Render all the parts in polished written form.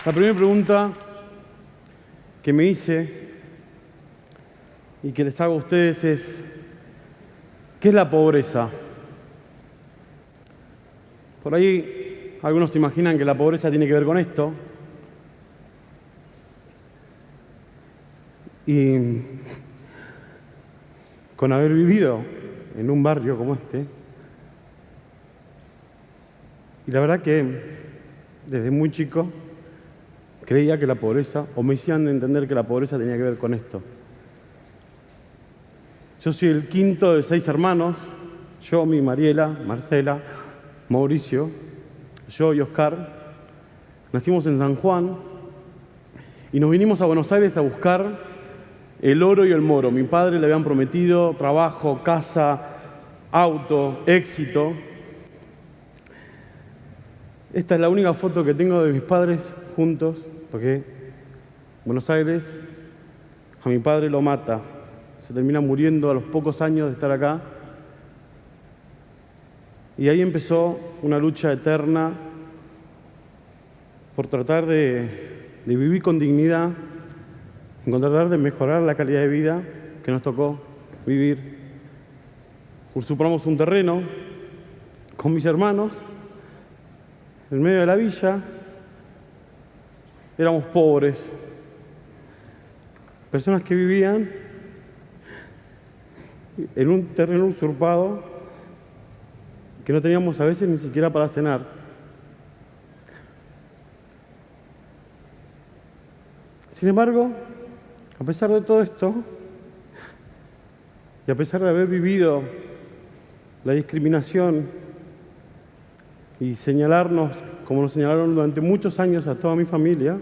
La primera pregunta que me hice y que les hago a ustedes es: ¿qué es la pobreza? Por ahí algunos se imaginan que la pobreza tiene que ver con esto. Y con haber vivido en un barrio como este. Y la verdad que desde muy chico creía que la pobreza, o me hacían entender que la pobreza tenía que ver con esto. Yo soy el quinto de 6 hermanos, yo, mi Mariela, Marcela, Mauricio, yo y Oscar. Nacimos en San Juan y nos vinimos a Buenos Aires a buscar el oro y el moro. Mi padre le habían prometido trabajo, casa, auto, éxito. Esta es la única foto que tengo de mis padres juntos, porque Buenos Aires a mi padre lo mata. Se termina muriendo a los pocos años de estar acá. Y ahí empezó una lucha eterna por tratar de vivir con dignidad, en tratar de mejorar la calidad de vida que nos tocó vivir. Usurpamos un terreno con mis hermanos en medio de la villa. Éramos pobres, personas que vivían en un terreno usurpado que no teníamos a veces ni siquiera para cenar. Sin embargo, a pesar de todo esto, y a pesar de haber vivido la discriminación y señalarnos como nos señalaron durante muchos años a toda mi familia,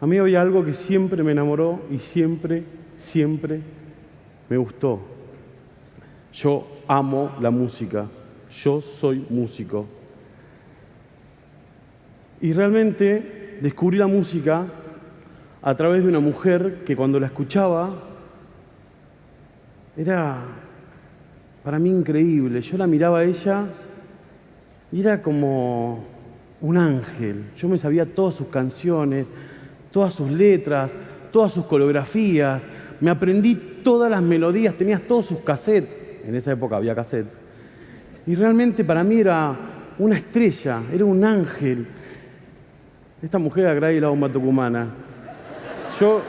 a mí había algo que siempre me enamoró y siempre me gustó. Yo amo la música, yo soy músico. Y realmente descubrí la música a través de una mujer que cuando la escuchaba era para mí increíble. Yo la miraba a ella y era como un ángel. Yo me sabía todas sus canciones, todas sus letras, todas sus coreografías. Me aprendí todas las melodías, tenía todos sus cassettes. En esa época había cassettes. Y realmente para mí era una estrella, era un ángel. Esta mujer era Gladys la Bomba Tucumana. Yo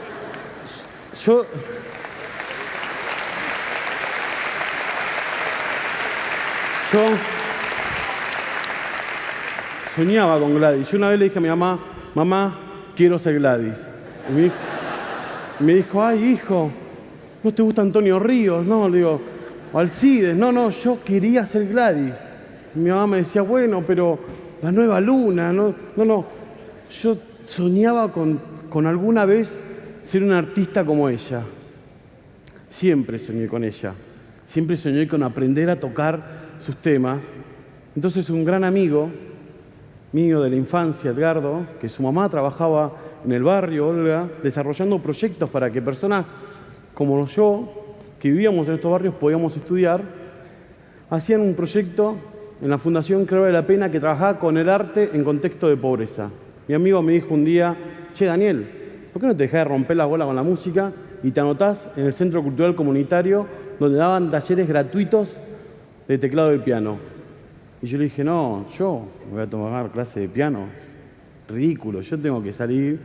soñaba con Gladys. Yo una vez le dije a mi mamá: mamá, quiero ser Gladys. Y me dijo: ay, hijo, ¿no te gusta Antonio Ríos? No, le digo, o Alcides. No, yo quería ser Gladys. Y mi mamá me decía: bueno, pero la nueva luna, no. Yo soñaba con alguna vez ser un artista como ella. Siempre soñé con ella. Siempre soñé con aprender a tocar sus temas. Entonces un gran amigo mío de la infancia, Edgardo, que su mamá trabajaba en el barrio, Olga, desarrollando proyectos para que personas como yo, que vivíamos en estos barrios, podíamos estudiar, hacían un proyecto en la Fundación Creo Vale la Pena que trabajaba con el arte en contexto de pobreza. Mi amigo me dijo un día: che, Daniel, ¿por qué no te dejás de romper la bola con la música y te anotás en el Centro Cultural Comunitario donde daban talleres gratuitos de teclado y piano? Y yo le dije: no, yo voy a tomar clase de piano. Ridículo, yo tengo que salir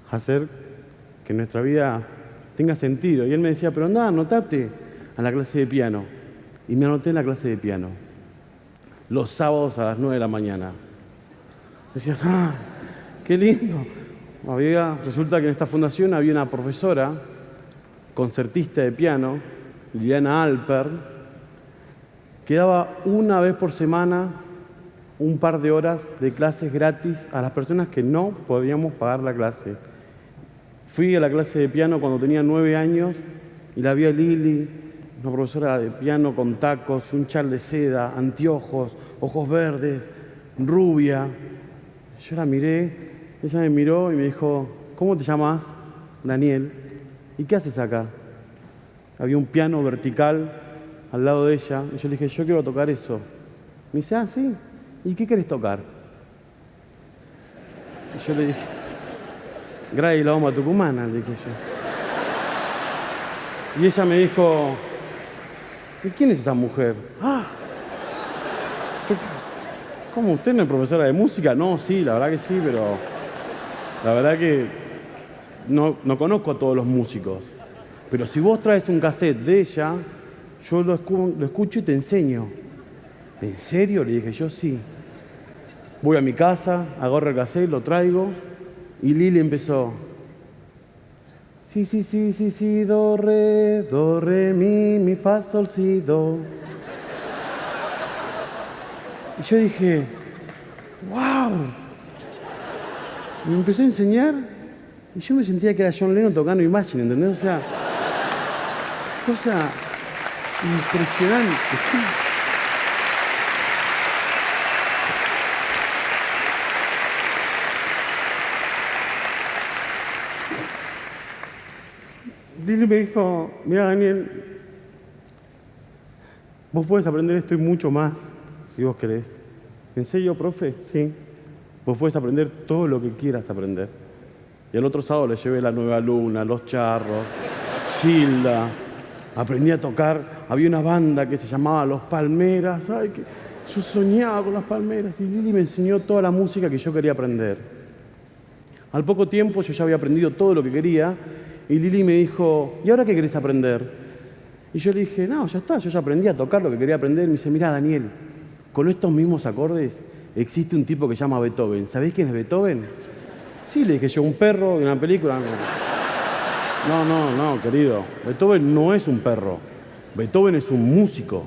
a hacer que nuestra vida tenga sentido. Y él me decía: pero andá, anotate a la clase de piano. Y me anoté en la clase de piano, los sábados a las 9 de la mañana. Decías: ¡ah, qué lindo! Resulta que en esta fundación había una profesora, concertista de piano, Liliana Alper, que daba una vez por semana un par de horas de clases gratis a las personas que no podíamos pagar la clase. Fui a la clase de piano cuando tenía 9 años y la vi a Lili una profesora de piano con tacos, un chal de seda, anteojos, ojos verdes, rubia. Yo la miré, ella me miró y me dijo, ¿cómo te llamas? Daniel. ¿Y qué haces acá? Había un piano vertical al lado de ella y yo le dije, yo quiero tocar eso. Me dice, ah, sí, ¿y qué querés tocar? Y yo le dije, Gray la bomba tucumana, le dije yo. Y ella me dijo, ¿y quién es esa mujer? Ah, ¿cómo usted no es profesora de música? No, sí, la verdad que sí, pero la verdad que no conozco a todos los músicos. Pero si vos traes un cassette de ella, yo lo escucho y te enseño. ¿En serio? Le dije yo, sí. Voy a mi casa, agarro el cassette, lo traigo y Lili empezó. Sí, do, re, mi, fa, sol, si, do. Y yo dije, wow. Y me empezó a enseñar y yo me sentía que era John Lennon tocando Imagine, ¿entendés? O sea, cosa impresionante. Lili me dijo, mira Daniel, vos podés aprender esto y mucho más, si vos querés. ¿En serio, profe? Sí. Vos podés aprender todo lo que quieras aprender. Y el otro sábado le llevé La Nueva Luna, Los Charros, Gilda. Aprendí a tocar, había una banda que se llamaba Los Palmeras. Ay, que yo soñaba con las palmeras. Y Lili me enseñó toda la música que yo quería aprender. Al poco tiempo yo ya había aprendido todo lo que quería. Y Lili me dijo, ¿y ahora qué querés aprender? Y yo le dije, no, ya está, yo ya aprendí a tocar lo que quería aprender. Y me dice, mirá, Daniel, con estos mismos acordes existe un tipo que se llama Beethoven. ¿Sabés quién es Beethoven? Sí, le dije yo, un perro de una película. No, querido. Beethoven no es un perro. Beethoven es un músico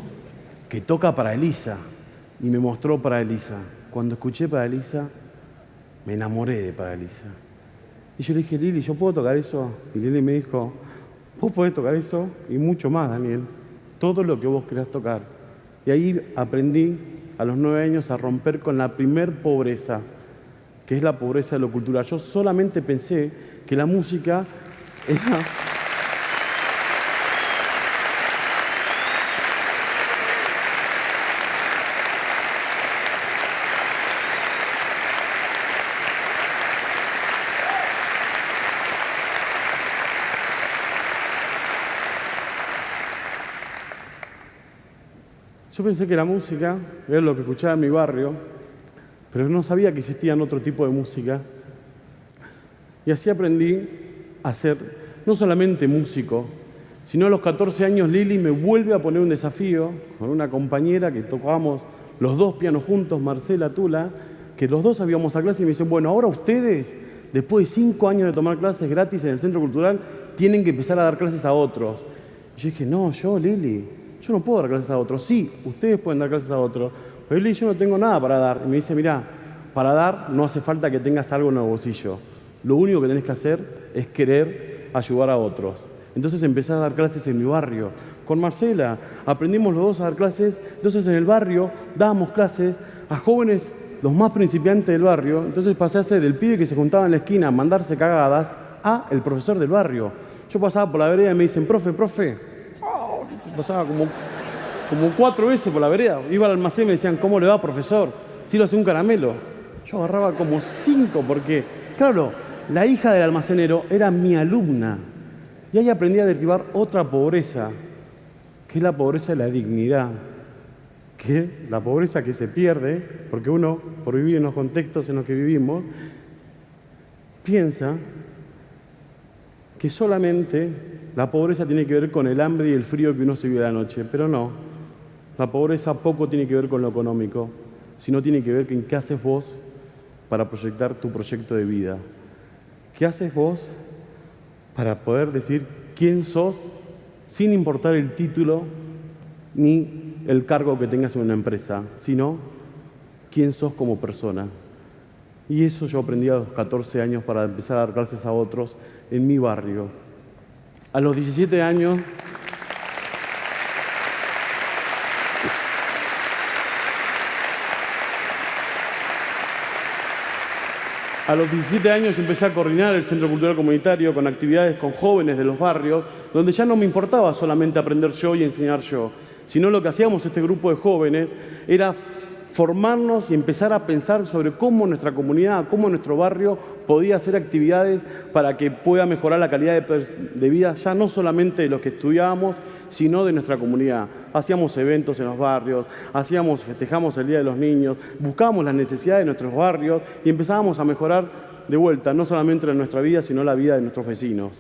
que toca para Elisa. Y me mostró para Elisa. Cuando escuché para Elisa, me enamoré de para Elisa. Y yo le dije, Lili, ¿yo puedo tocar eso? Y Lili me dijo, vos podés tocar eso y mucho más, Daniel. Todo lo que vos querás tocar. Y ahí aprendí a los 9 años a romper con la primer pobreza, que es la pobreza de lo cultural. Yo solamente pensé que la música era... Yo pensé que la música era lo que escuchaba en mi barrio, pero no sabía que existían otro tipo de música. Y así aprendí a ser no solamente músico, sino a los 14 años Lili me vuelve a poner un desafío con una compañera que tocábamos los dos pianos juntos, Marcela Tula, que los dos habíamos a clase y me dicen, bueno, ahora ustedes, después de 5 años de tomar clases gratis en el Centro Cultural, tienen que empezar a dar clases a otros. Y yo dije, no, Lili, yo no puedo dar clases a otros. Sí, ustedes pueden dar clases a otros, pero Lili, yo no tengo nada para dar. Y me dice, mirá, para dar no hace falta que tengas algo en el bolsillo. Lo único que tenés que hacer es querer ayudar a otros. Entonces empecé a dar clases en mi barrio. Con Marcela aprendimos los dos a dar clases. Entonces en el barrio dábamos clases a jóvenes, los más principiantes del barrio. Entonces pasé a ser el pibe que se juntaba en la esquina a mandarse cagadas a el profesor del barrio. Yo pasaba por la vereda y me dicen, profe. Pasaba como 4 veces por la vereda. Iba al almacén y me decían, ¿cómo le va, profesor? Si lo hace un caramelo. Yo agarraba como 5 porque, claro, la hija del almacenero era mi alumna. Y ahí aprendí a derribar otra pobreza, que es la pobreza de la dignidad, que es la pobreza que se pierde, porque uno, por vivir en los contextos en los que vivimos, piensa que solamente la pobreza tiene que ver con el hambre y el frío que uno se vive a la noche, pero no. La pobreza poco tiene que ver con lo económico, sino tiene que ver con qué haces vos para proyectar tu proyecto de vida. ¿Qué haces vos para poder decir quién sos sin importar el título ni el cargo que tengas en una empresa, sino quién sos como persona? Y eso yo aprendí a los 14 años para empezar a dar clases a otros en mi barrio. A los 17 años A los 17 años yo empecé a coordinar el Centro Cultural Comunitario con actividades con jóvenes de los barrios, donde ya no me importaba solamente aprender yo y enseñar yo, sino lo que hacíamos este grupo de jóvenes era formarnos y empezar a pensar sobre cómo nuestra comunidad, cómo nuestro barrio podía hacer actividades para que pueda mejorar la calidad de vida, ya no solamente de los que estudiábamos, sino de nuestra comunidad. Hacíamos eventos en los barrios, festejamos el Día de los Niños, buscábamos las necesidades de nuestros barrios y empezábamos a mejorar de vuelta, no solamente nuestra vida, sino la vida de nuestros vecinos.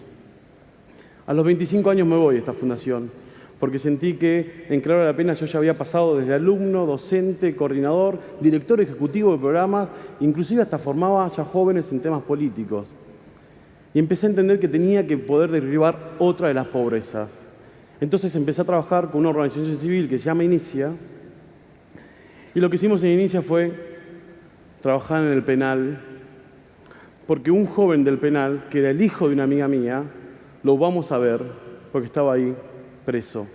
A los 25 años me voy a esta fundación, porque sentí que en Claro la Pena yo ya había pasado desde alumno, docente, coordinador, director ejecutivo de programas, inclusive hasta formaba ya jóvenes en temas políticos. Y empecé a entender que tenía que poder derribar otra de las pobrezas. Entonces empecé a trabajar con una organización civil que se llama Inicia, y lo que hicimos en Inicia fue trabajar en el penal, porque un joven del penal, que era el hijo de una amiga mía, lo vamos a ver, porque estaba ahí, preso.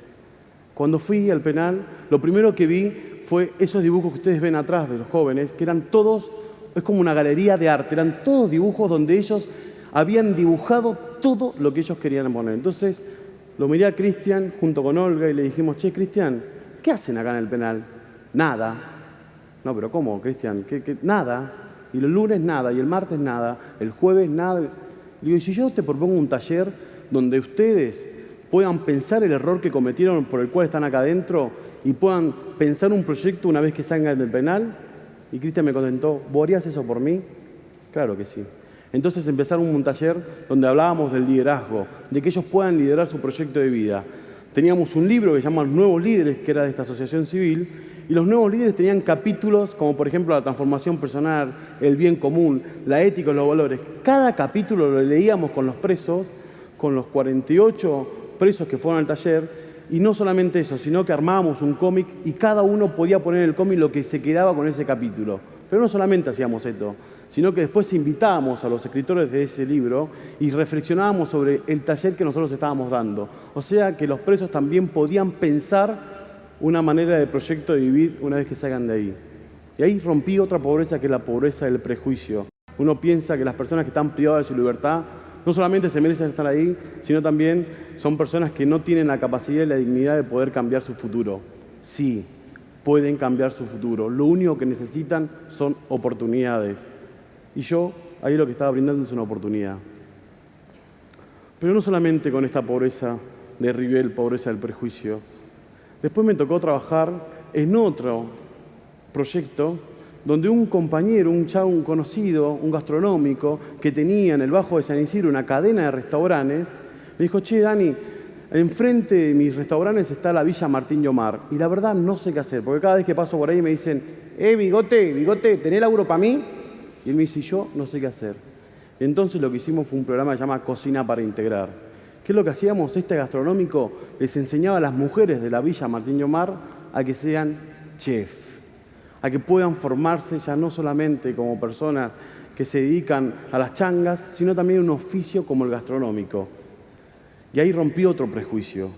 Cuando fui al penal, lo primero que vi fue esos dibujos que ustedes ven atrás de los jóvenes, que eran todos, es como una galería de arte, eran todos dibujos donde ellos habían dibujado todo lo que ellos querían poner. Entonces, lo miré a Cristian junto con Olga y le dijimos, che, Cristian, ¿qué hacen acá en el penal? Nada. No, pero ¿cómo, Cristian? Nada. Y los lunes nada, y el martes nada, el jueves nada. Le digo, ¿y si yo te propongo un taller donde ustedes puedan pensar el error que cometieron por el cual están acá adentro y puedan pensar un proyecto una vez que salgan del penal? Y Cristian me contestó, ¿vos harías eso por mí? Claro que sí. Entonces empezaron un taller donde hablábamos del liderazgo, de que ellos puedan liderar su proyecto de vida. Teníamos un libro que se llama Los Nuevos Líderes, que era de esta asociación civil, y los nuevos líderes tenían capítulos como por ejemplo la transformación personal, el bien común, la ética y los valores. Cada capítulo lo leíamos con los presos, con los 48 presos que fueron al taller, y no solamente eso, sino que armábamos un cómic y cada uno podía poner en el cómic lo que se quedaba con ese capítulo. Pero no solamente hacíamos esto, sino que después invitábamos a los escritores de ese libro y reflexionábamos sobre el taller que nosotros estábamos dando. O sea que los presos también podían pensar una manera de proyecto de vivir una vez que salgan de ahí. Y ahí rompí otra pobreza, que es la pobreza del prejuicio. Uno piensa que las personas que están privadas de su libertad no solamente se merecen estar ahí, sino también son personas que no tienen la capacidad y la dignidad de poder cambiar su futuro. Sí, pueden cambiar su futuro. Lo único que necesitan son oportunidades. Y yo, ahí lo que estaba brindando es una oportunidad. Pero no solamente con esta pobreza derribé la pobreza del prejuicio. Después me tocó trabajar en otro proyecto donde un compañero, un conocido, un gastronómico, que tenía en el Bajo de San Isidro una cadena de restaurantes, me dijo, che, Dani, enfrente de mis restaurantes está la Villa Martín Llomar. Y la verdad no sé qué hacer, porque cada vez que paso por ahí me dicen, Bigote, ¿tenés laburo para mí? Y él me dice, yo no sé qué hacer. Entonces lo que hicimos fue un programa que se llama Cocina para Integrar. ¿Qué es lo que hacíamos? Este gastronómico les enseñaba a las mujeres de la Villa Martín Llomar a que sean chef, a que puedan formarse ya no solamente como personas que se dedican a las changas, sino también un oficio como el gastronómico. Y ahí rompí otro prejuicio,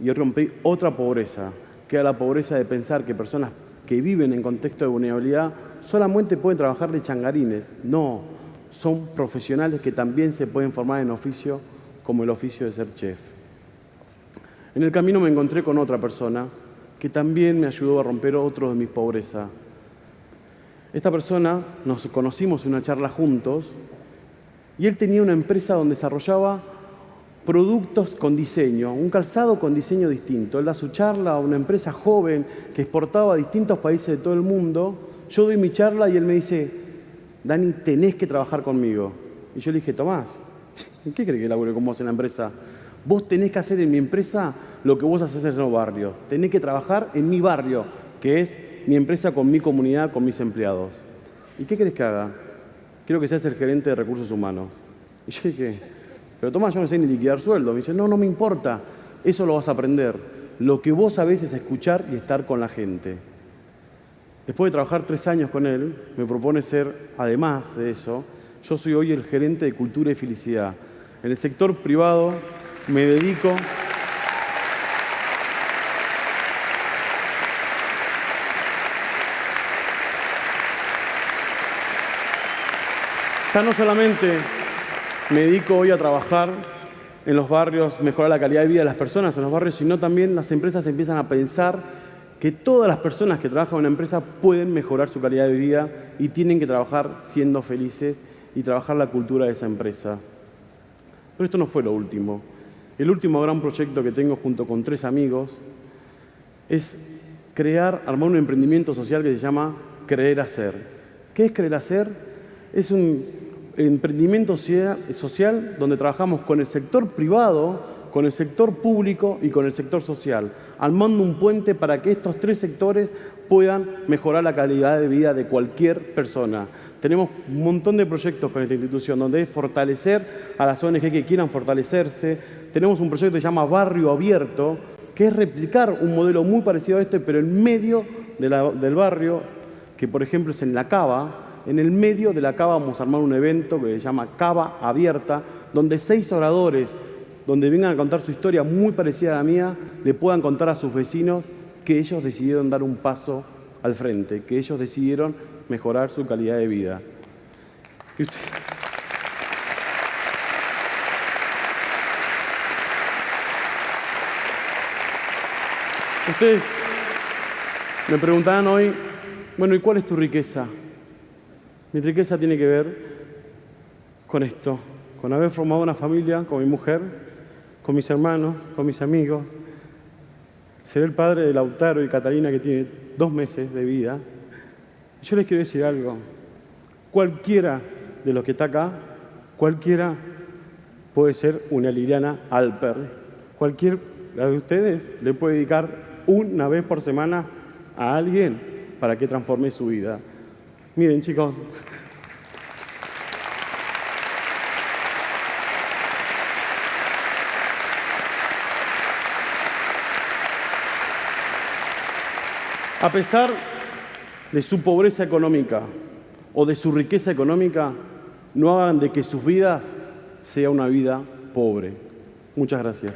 y rompí otra pobreza, que era la pobreza de pensar que personas que viven en contexto de vulnerabilidad solamente pueden trabajar de changarines. No, son profesionales que también se pueden formar en oficio como el oficio de ser chef. En el camino me encontré con otra persona que también me ayudó a romper otro de mis pobrezas. Esta persona, nos conocimos en una charla juntos, y él tenía una empresa donde desarrollaba productos con diseño, un calzado con diseño distinto. Él da su charla a una empresa joven que exportaba a distintos países de todo el mundo. Yo doy mi charla y él me dice, Dani, tenés que trabajar conmigo. Y yo le dije, Tomás, ¿qué crees que labure con vos en la empresa? Vos tenés que hacer en mi empresa lo que vos haces en los barrios. Tenés que trabajar en mi barrio, que es mi empresa con mi comunidad, con mis empleados. ¿Y qué querés que haga? Quiero que seas el gerente de recursos humanos. Y yo dije, pero Tomás, yo no sé ni liquidar sueldo. Me dice, no me importa. Eso lo vas a aprender. Lo que vos sabés es escuchar y estar con la gente. Después de trabajar 3 años con él, me propone ser, además de eso, yo soy hoy el gerente de Cultura y Felicidad. En el sector privado me dedico Ya no solamente me dedico hoy a trabajar en los barrios, mejorar la calidad de vida de las personas en los barrios, sino también las empresas empiezan a pensar que todas las personas que trabajan en una empresa pueden mejorar su calidad de vida y tienen que trabajar siendo felices y trabajar la cultura de esa empresa. Pero esto no fue lo último. El último gran proyecto que tengo junto con 3 amigos es armar un emprendimiento social que se llama Creer Hacer. ¿Qué es Creer Hacer? Es un emprendimiento social donde trabajamos con el sector privado, con el sector público y con el sector social, armando un puente para que estos 3 sectores puedan mejorar la calidad de vida de cualquier persona. Tenemos un montón de proyectos con esta institución, donde es fortalecer a las ONG que quieran fortalecerse. Tenemos un proyecto que se llama Barrio Abierto, que es replicar un modelo muy parecido a este, pero en medio del barrio, que por ejemplo es en La Cava. En el medio de La Cava vamos a armar un evento que se llama Cava Abierta, donde 6 oradores, donde vengan a contar su historia muy parecida a la mía, le puedan contar a sus vecinos que ellos decidieron dar un paso al frente, que ellos decidieron mejorar su calidad de vida. Ustedes me preguntarán hoy, bueno, ¿y cuál es tu riqueza? Mi riqueza tiene que ver con esto, con haber formado una familia con mi mujer, con mis hermanos, con mis amigos, ser el padre de Lautaro y Catalina, que tiene 2 meses de vida. Yo les quiero decir algo. Cualquiera de los que está acá, cualquiera puede ser una Liliana Alper. Cualquiera de ustedes le puede dedicar una vez por semana a alguien para que transforme su vida. Miren, chicos. A pesar de su pobreza económica o de su riqueza económica, no hagan de que sus vidas sea una vida pobre. Muchas gracias.